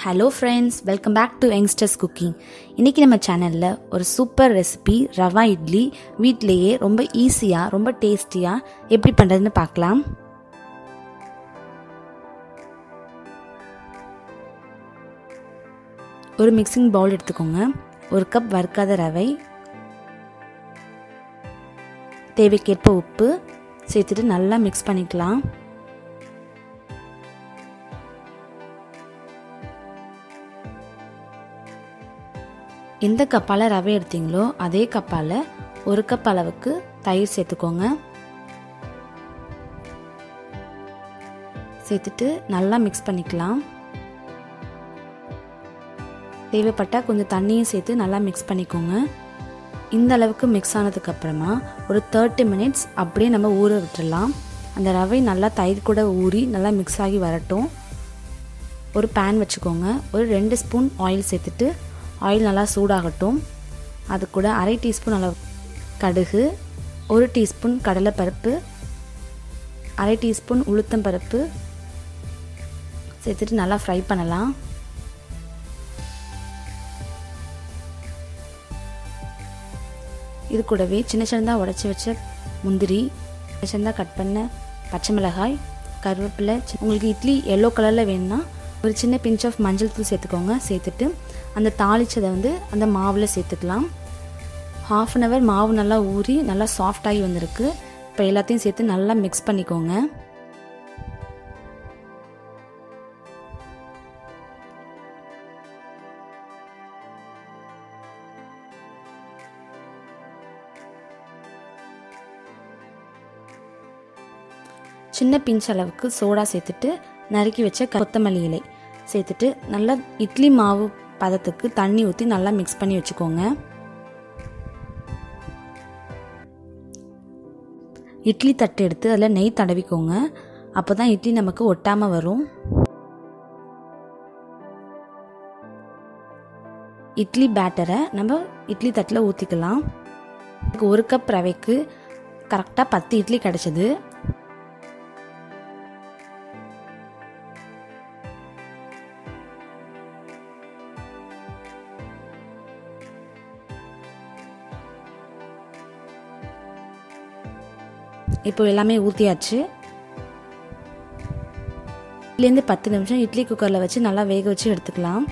Hello friends, welcome back to youngsters cooking. இன்றைக்கி நம்ம சேனலில் ஒரு சூப்பர் ரெசிபி ரவா இட்லி வீட்டிலையே ரொம்ப ஈஸியாக ரொம்ப டேஸ்டியாக எப்படி பண்ணுறதுன்னு பார்க்கலாம். ஒரு மிக்சிங் பவுல் எடுத்துக்கோங்க. ஒரு கப் வறுக்காத ரவை, தேவைக்கேற்ப உப்பு சேர்த்துட்டு நல்லா மிக்ஸ் பண்ணிக்கலாம். எந்த கப்பால் ரவை எடுத்தீங்களோ அதே கப்பால் ஒரு கப் அளவுக்கு தயிர் சேர்த்துக்கோங்க. சேர்த்துட்டு நல்லா மிக்ஸ் பண்ணிக்கலாம். தேவைப்பட்டால் கொஞ்சம் தண்ணியும் சேர்த்து நல்லா மிக்ஸ் பண்ணிக்கோங்க. இந்த அளவுக்கு மிக்ஸ் ஆனதுக்கு அப்புறமா ஒரு 30 மினிட்ஸ் அப்படியே நம்ம ஊற விட்டுடலாம். அந்த ரவை நல்லா தயிர் கூட ஊறி நல்லா மிக்ஸ் ஆகி வரட்டும். ஒரு பேன் வச்சுக்கோங்க. ஒரு 2 ஸ்பூன் ஆயில் சேர்த்துட்டு ஆயில் நல்லா சூடாகட்டும். அது கூட 1/2 டீஸ்பூன் அளவு கடுகு, 1 டீஸ்பூன் கடலைப்பருப்பு, 1/2 டீஸ்பூன் உளுத்தம்பருப்பு சேர்த்துட்டு நல்லா ஃப்ரை பண்ணலாம். இது கூடவே சின்ன சின்னதாக உடைச்சி வச்ச முந்திரி, சின்ன சின்னதாக கட் பண்ண பச்சை மிளகாய், கருவேப்பிலை, உங்களுக்கு இட்லி எல்லோ கலரில் வேணும்னா ஒரு சின்ன பிஞ்ச் ஆஃப் மஞ்சள் தூள் சேர்த்துக்கோங்க. சேர்த்துட்டு அந்த தாளிச்சதை அந்த மாவில் சேர்த்துக்கலாம். 1/2 அன் ஹவர் மாவு நல்லா ஊறி நல்லா சாஃப்டாகி வந்திருக்கு. இப்போ எல்லாத்தையும் சேர்த்து நல்லா மிக்ஸ் பண்ணிக்கோங்க. சின்ன பிஞ்ச் அளவுக்கு சோடா சேர்த்துட்டு நறுக்கி வச்ச கொத்தமல்லி இலை சேர்த்துட்டு நல்லா இட்லி மாவு பதத்துக்கு தண்ணி ஊற்றி நல்லா மிக்ஸ் பண்ணி வச்சுக்கோங்க. இட்லி தட்டு எடுத்து அதில் நெய் தடவிக்கோங்க. அப்போ தான் இட்லி நமக்கு ஒட்டாமல் வரும். இட்லி பேட்டரை நம்ம இட்லி தட்டில் ஊற்றிக்கலாம். ஒரு கப் ரவைக்கு கரெக்டாக 10 இட்லி கிடச்சிது. இப்போ எல்லாமே ஊற்றியாச்சு. இதுலேருந்து 10 நிமிஷம் இட்லி குக்கரில் வச்சு நல்லா வேக வச்சு எடுத்துக்கலாம்.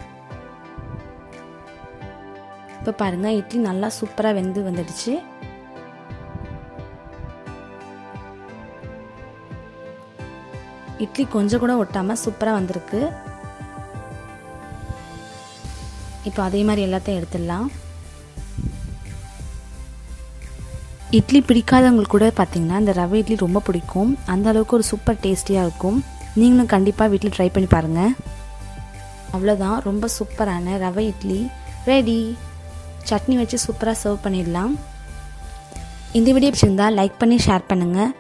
இப்போ பாருங்கள், இட்லி நல்லா சூப்பராக வெந்து வந்துடுச்சு. இட்லி கொஞ்சம் கூட ஒட்டாமல் சூப்பராக வந்திருக்கு. இப்போ அதே மாதிரி எல்லாத்தையும் எடுத்துடலாம். இட்லி பிடிக்காதவங்களுக்கு கூட பார்த்திங்கன்னா இந்த ரவை இட்லி ரொம்ப பிடிக்கும். அந்த அளவுக்கு ஒரு சூப்பர் டேஸ்டியாக இருக்கும். நீங்களும் கண்டிப்பாக வீட்டில் ட்ரை பண்ணி பாருங்கள். அவ்வளோதான், ரொம்ப சூப்பரான ரவை இட்லி ரெடி. சட்னி வச்சு சூப்பராக சர்வ் பண்ணிடலாம். இந்த வீடியோ பிடிச்சிருந்தால் லைக் பண்ணி ஷேர் பண்ணுங்கள்.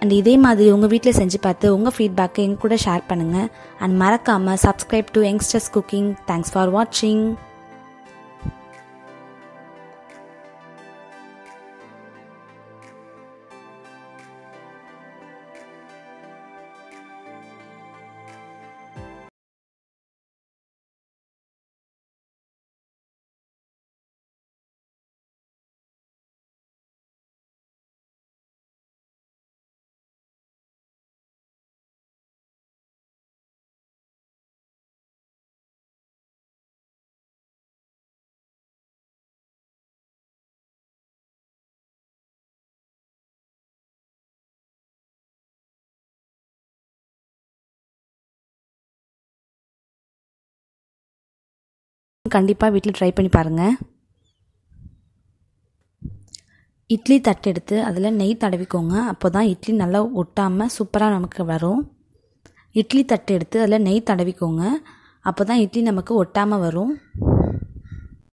அண்ட் இதே மாதிரி உங்கள் வீட்டில் செஞ்சு பார்த்து உங்கள் ஃபீட்பேக்கை எங்க கூட ஷேர் பண்ணுங்கள். அண்ட் மறக்காமல் subscribe to youngsters cooking. Thanks for வாட்சிங். கண்டிப்பாக வீட்டில் ட்ரை பண்ணி பாருங்கள். இட்லி தட்டு எடுத்து அதில் நெய் தடவிக்கோங்க. அப்போ தான் இட்லி நல்லா ஒட்டாமல் சூப்பராக நமக்கு வரும். இட்லி தட்டு எடுத்து அதில் நெய் தடவிக்கோங்க. அப்போ தான் இட்லி நமக்கு ஒட்டாமல் வரும்.